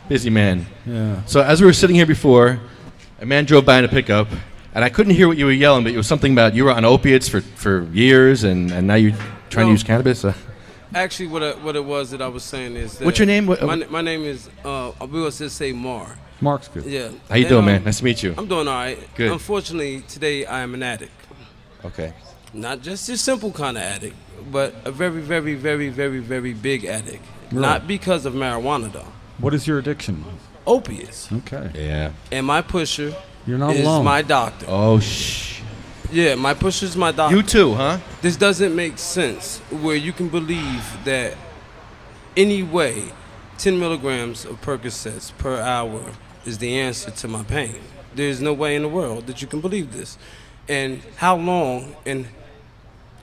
Busy man. Yeah. So as we were sitting here before, a man drove by in a pickup, and I couldn't hear what you were yelling, but it was something about you were on opiates for years, and now you're trying to use cannabis? Actually, what it was that I was saying is that... What's your name? My name is, we will just say Mar. Mark's good. Yeah. How you doing, man? Nice to meet you. I'm doing all right. Good. Unfortunately, today I am an addict. Okay. Not just a simple kind of addict, but a very, very, very, very, very big addict. Really? Not because of marijuana, though. What is your addiction? Opiates. Okay. Yeah. And my pusher You're not is alone. my doctor. Oh, Yeah, my pusher's my doctor. You too, huh? This doesn't make sense where you can believe that any way 10 milligrams of Percocets per hour is the answer to my pain. There's no way in the world that you can believe this. And how long and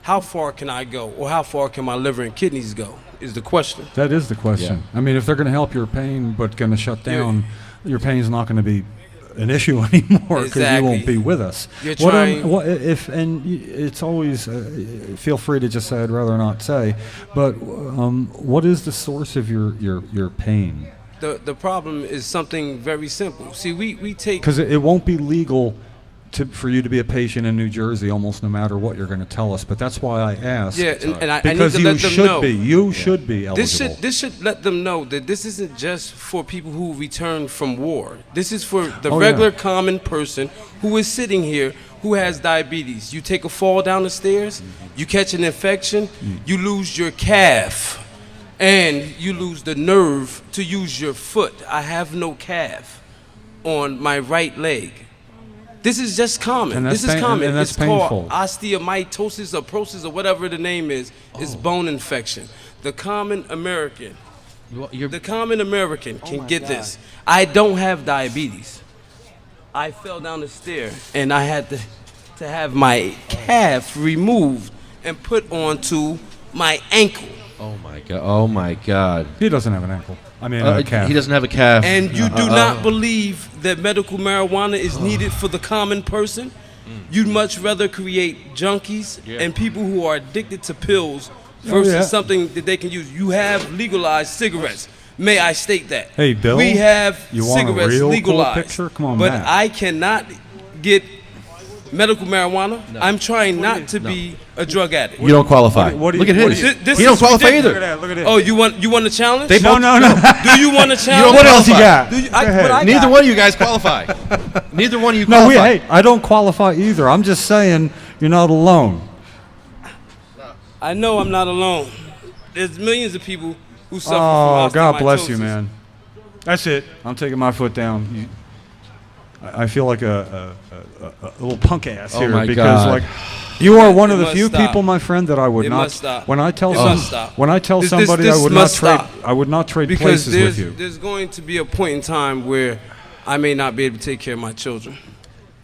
how far can I go, or how far can my liver and kidneys go, is the question. That is the question. Yeah. I mean, if they're going to help your pain but going to shut down, your pain's not going to be an issue anymore because you won't be with us. You're trying. It's always feel free to just say I'd rather not say, but what is the source of your pain? The problem is something very simple. See, we take... Because it won't be legal for you to be a patient in New Jersey almost no matter what you're going to tell us, but that's why I asked. Yeah, and I need because to let them know. You should be eligible. This should let them know that this isn't just for people who return from war. This is for the regular common person who is sitting here who has diabetes. You take a fall down the stairs, you catch an infection, you lose your calf, and you lose the nerve to use your foot. I have no calf on my right leg. This is just common. This is common. And that's it's painful. called osteomyelitis or prosis or whatever the name is. It's bone infection. The common American, can get this. I don't have diabetes. I fell down the stair and I had to have my calf removed and put onto my ankle. Oh my god! Oh my god! He doesn't have an ankle. I mean, a calf. He doesn't have a calf. And you do not believe that medical marijuana is needed for the common person? You'd much rather create junkies and people who are addicted to pills versus something that they can use. You have legalized cigarettes. May I state that? Hey, Bill. We have you want cigarettes a real legalized. Cool picture? Come on, but Matt. I cannot get medical marijuana. No. I'm trying not to be a drug addict. You don't qualify. Look at his. He don't qualify either. Look at that. Oh, you want a challenge? No. Do you want a challenge? What else you got? Neither one of you guys qualify. Neither one of you qualify. I don't qualify either. I'm just saying you're not alone. I know I'm not alone. There's millions of people who suffer from Oh, God bless you, osteomyelitis. man. That's it. I'm taking my foot down. I feel like a little punk ass here my because God. like you are one of the must few stop. people, my friend, that I would It not. must stop. When I tell It must stop. when I tell This somebody I would not must trade. stop. I would not trade Because places with you. there's going to be a point in time where I may not be able to take care of my children.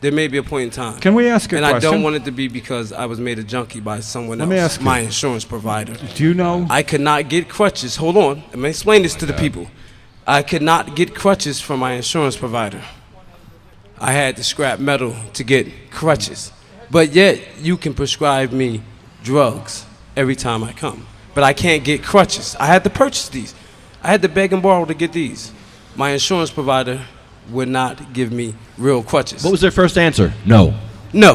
There may be a point in time. Can we ask a and question? I don't want it to be because I was made a junkie by someone Let me else, ask you. my insurance provider. Do you know? I could not get crutches. Hold on. Let me explain this to the people. I could not get crutches from my insurance provider. I had to scrap metal to get crutches. But yet, you can prescribe me drugs every time I come. But I can't get crutches. I had to purchase these. I had to beg and borrow to get these. My insurance provider would not give me real crutches. What was their first answer? No. No.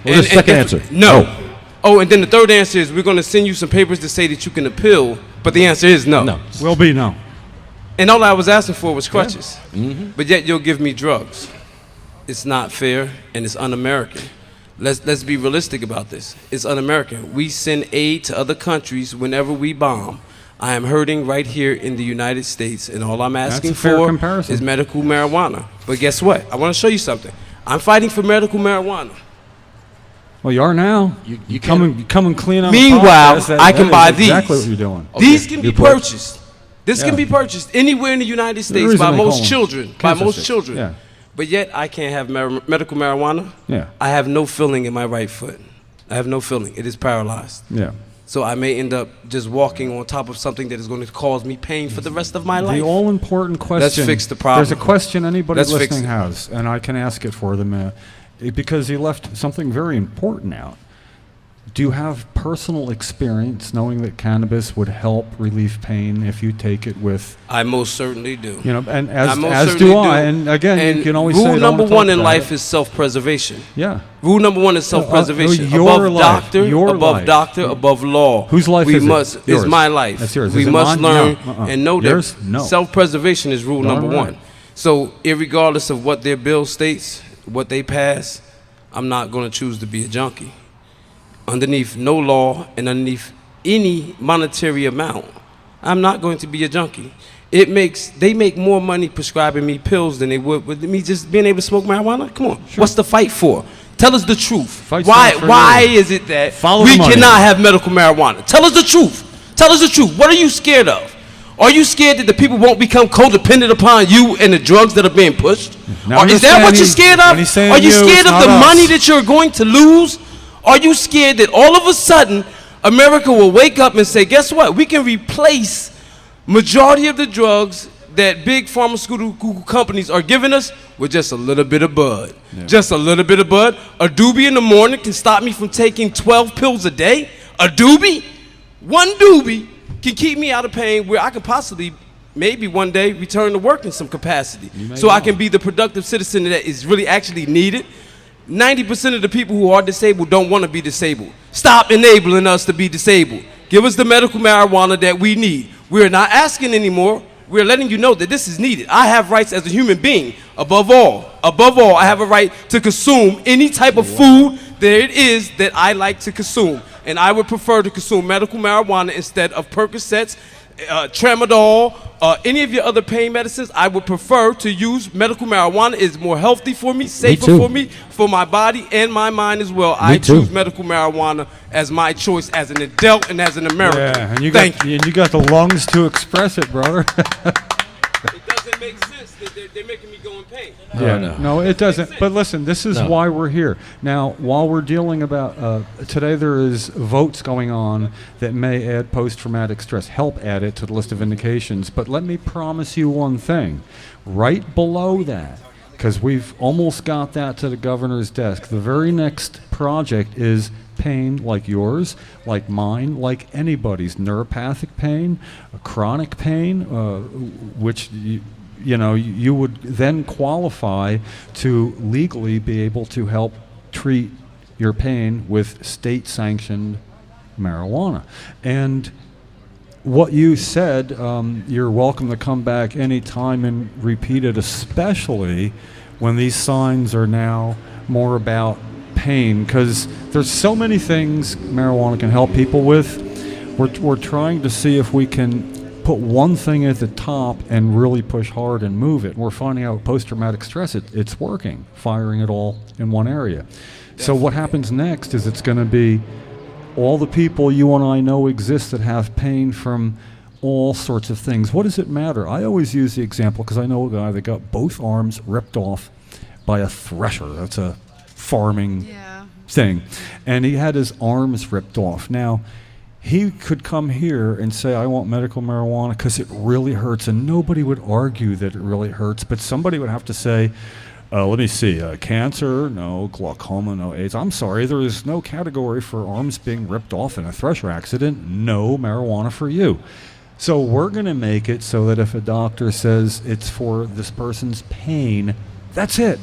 What was the second answer? No. Oh, and then the third answer is we're going to send you some papers to say that you can appeal, but the answer is no. No. Will be no. And all I was asking for was crutches. But yet you'll give me drugs. It's not fair and it's un-American. Let's be realistic about this. It's un-American. We send aid to other countries whenever we bomb. I am hurting right here in the United States, and all I'm asking That's a fair for comparison. is medical marijuana. But guess what? I want to show you something. I'm fighting for medical marijuana. Well, you are now. You come and clean up. Meanwhile, I can buy these. Exactly what you're doing. These can be Good point. purchased. This can be purchased anywhere in the United States reason by they call most them children. cancer sticks. Yeah. But yet I can't have medical marijuana. Yeah. I have no feeling in my right foot. I have no feeling. It is paralyzed. Yeah. So I may end up just walking on top of something that is going to cause me pain for the rest of my life. The all-important question. Let's fix the problem. There's a question anybody Let's fix listening it. has, and I can ask it for them because he left something very important out. Do you have personal experience knowing that cannabis would help relieve pain if you take it with, I most certainly do. you know, and I most as certainly do I. And again, you can always say, rule "Don't number wanna talk one in about life it." is self-preservation. Yeah. Rule number one is self-preservation. your Above life, doctor, your above life. doctor, above law. Whose life we is it? must, Yours. It's my life. That's yours. We Is it must mine? learn No. and know Yours? that No. self-preservation is rule number Darn right. one. So, irregardless of what their bill states, what they pass, I'm not going to choose to be a junkie. Underneath no law and underneath any monetary amount, I'm not going to be a junkie. They make more money prescribing me pills than they would with me just being able to smoke marijuana. Come on, what's the fight for? Tell us the truth. Fight's Why not for why you. is it that Follow we the money. cannot have medical marijuana? Tell us the truth. Tell us the truth. What are you scared of? Are you scared that the people won't become codependent upon you and the drugs that are being pushed? Now, Or is that what you're scared of? when he's saying Are you you, scared it's of the not us. money that you're going to lose? Are you scared that all of a sudden America will wake up and say, guess what? We can replace majority of the drugs that big pharmaceutical companies are giving us with just a little bit of bud. Just a little bit of bud. A doobie in the morning can stop me from taking 12 pills a day. A doobie? One doobie can keep me out of pain where I could possibly, maybe one day, return to work in some capacity. So I can be the productive citizen that is really actually needed. 90% of the people who are disabled don't want to be disabled. Stop enabling us to be disabled. Give us the medical marijuana that we need. We're not asking anymore. We're letting you know that this is needed. I have rights as a human being. Above all, I have a right to consume any type of food that it is that I like to consume. And I would prefer to consume medical marijuana instead of Percocets, Tramadol, any of your other pain medicines. I would prefer to use medical marijuana. It's more healthy for me, safer too. for me, for my body and my mind as well. I too. choose medical marijuana as my choice as an adult and as an American. Yeah, and you Thank you. and you got the lungs to express it, brother. It doesn't make sense that they're making me go in pain. No, it doesn't. But listen, this is why we're here. Now, while we're dealing about, today there is votes going on that may add post-traumatic stress, help add it to the list of indications. But let me promise you one thing. Right below that, because we've almost got that to the governor's desk, the very next project is pain like yours, like mine, like anybody's. Neuropathic pain, chronic pain, which you would then qualify to legally be able to help treat your pain with state-sanctioned marijuana. And what you said, you're welcome to come back anytime and repeat it, especially when these signs are now more about pain, because there's so many things marijuana can help people with. We're trying to see if we can put one thing at the top and really push hard and move it. We're finding out post-traumatic stress, it's working, firing it all in one area. So what happens next is it's going to be all the people you and I know exist that have pain from all sorts of things. What does it matter? I always use the example because I know a guy that got both arms ripped off by a thresher. That's a farming thing. And he had his arms ripped off. Now, he could come here and say, I want medical marijuana because it really hurts. And nobody would argue that it really hurts. But somebody would have to say, let me see, cancer, no, glaucoma, no, AIDS. I'm sorry, there is no category for arms being ripped off in a thresher accident. No marijuana for you. So we're going to make it so that if a doctor says it's for this person's pain, that's it.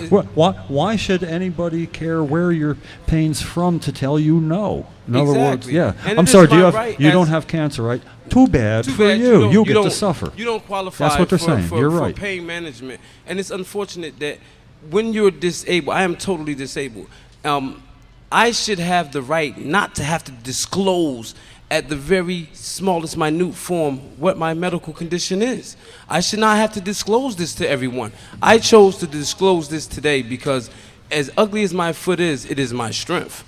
Why should anybody care where your pain's from to tell you no? In other words, And I'm it sorry, is my you don't have cancer, right? Too bad for you. You get to suffer. You don't qualify That's what they're saying. You're for right. pain management. And it's unfortunate that when you're disabled, I am totally disabled, I should have the right not to have to disclose at the very smallest minute form what my medical condition is. I should not have to disclose this to everyone. I chose to disclose this today because as ugly as my foot is, it is my strength.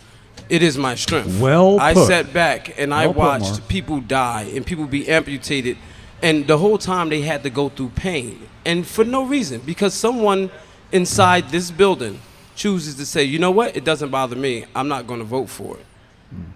It is my strength. Well I put. sat back and I Well put, watched Mark. people die and people be amputated, and the whole time they had to go through pain, and for no reason, because someone inside this building chooses to say, you know what, it doesn't bother me, I'm not going to vote for it.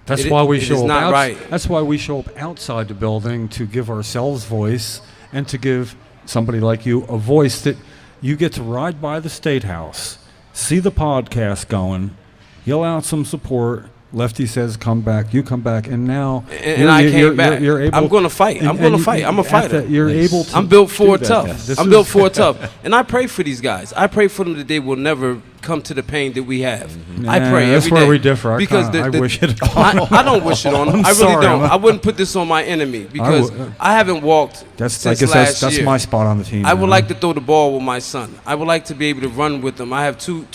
That's why we it show is up. not right. That's why we show up outside the building to give ourselves voice and to give somebody like you a voice that you get to ride by the State House, see the podcast going, yell out some support, Lefty says, "Come back." You come back, and now and I came back. I'm going to fight. I'm going to fight. I'm a fighter. You're able to. I'm built for do that. tough. Yeah. I'm built for tough. And I pray for these guys. I pray for them that they will never come to the pain that we have. I pray that's every where day. we differ. I wish it. I don't wish it on them. I'm I really sorry, don't. I wouldn't put this on my enemy because I haven't walked since I guess last that's year. my spot on the team. I would like to throw the ball with my son. I would like to be able to run with them. I have two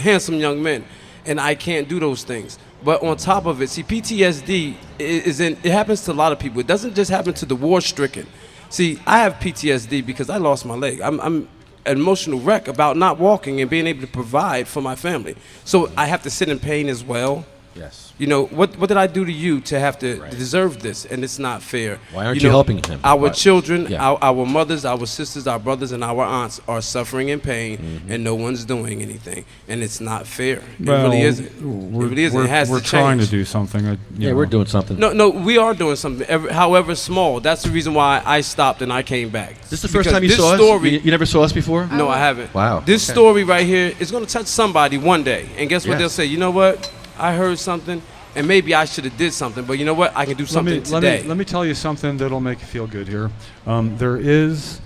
handsome young men, and I can't do those things. But on top of it, see, PTSD it happens to a lot of people. It doesn't just happen to the war-stricken. See, I have PTSD because I lost my leg. I'm an emotional wreck about not walking and being able to provide for my family. So I have to sit in pain as well. Yes. You know, what did I do to you to have to deserve this? And it's not fair. Why aren't you helping him? Our children, Yeah. our mothers, our sisters, our brothers, and our aunts are suffering in pain, and no one's doing anything. And it's not fair. It really isn't. It really isn't. It has to change. We're trying to do something. We're doing something. No, we are doing something, however small. That's the reason why I stopped and I came back. This the first Because time you this saw story, us? You never saw us before? No, I haven't. Wow. This story right here is going to touch somebody one day. And guess what? Yes. They'll say, you know what? I heard something, and maybe I should have did something. But you know what? I can do something today. Let me tell you something that'll make you feel good here. There is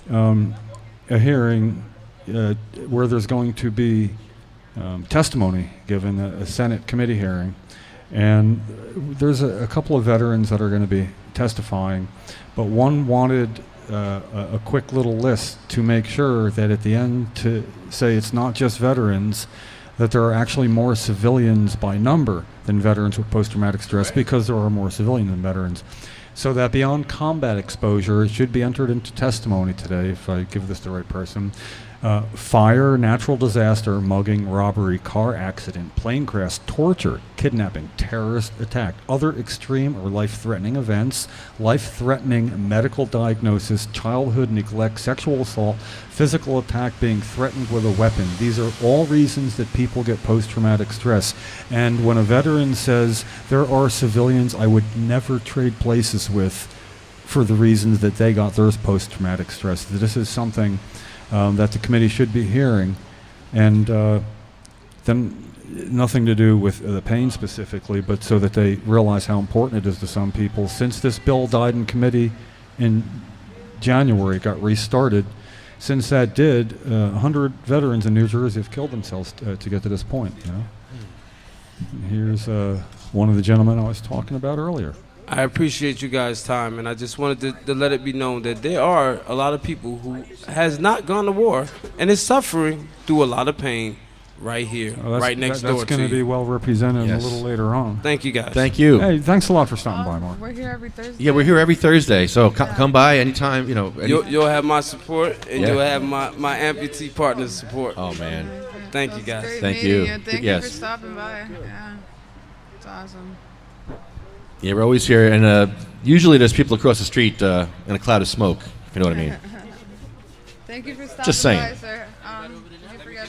a hearing where there's going to be testimony given, a Senate committee hearing. And there's a couple of veterans that are going to be testifying, but one wanted a quick little list to make sure that at the end to say it's not just veterans, that there are actually more civilians by number than veterans with post-traumatic stress, because there are more civilians than veterans. So that beyond combat exposure, it should be entered into testimony today, if I give this to the right person. Fire, natural disaster, mugging, robbery, car accident, plane crash, torture, kidnapping, terrorist attack, other extreme or life-threatening events, life-threatening medical diagnosis, childhood neglect, sexual assault, physical attack, being threatened with a weapon. These are all reasons that people get post-traumatic stress. And when a veteran says, there are civilians I would never trade places with for the reasons that they got theirs post-traumatic stress, this is something that the committee should be hearing, and then nothing to do with the pain specifically, but so that they realize how important it is to some people. Since this bill died in committee in January, it got restarted. Since that did, 100 veterans in New Jersey have killed themselves to get to this point. You know? Here's one of the gentlemen I was talking about earlier. I appreciate you guys' time, and I just wanted to let it be known that there are a lot of people who has not gone to war and is suffering through a lot of pain right here, right next door to you. That's going to be well represented a little later on. Thank you, guys. Thank you. Hey, thanks a lot for stopping by, Mark. We're here every Thursday. Yeah, we're here every Thursday, so come by anytime. You know, You'll have my support, and you'll have my amputee partner's support. Oh man, thank you, guys. Great Thank meeting you. Thank Yes. you for stopping by. Yeah, it's awesome. yeah, we're always here, and usually there's people across the street in a cloud of smoke. If you know what I mean. Thank you for stopping Just saying. by, sir.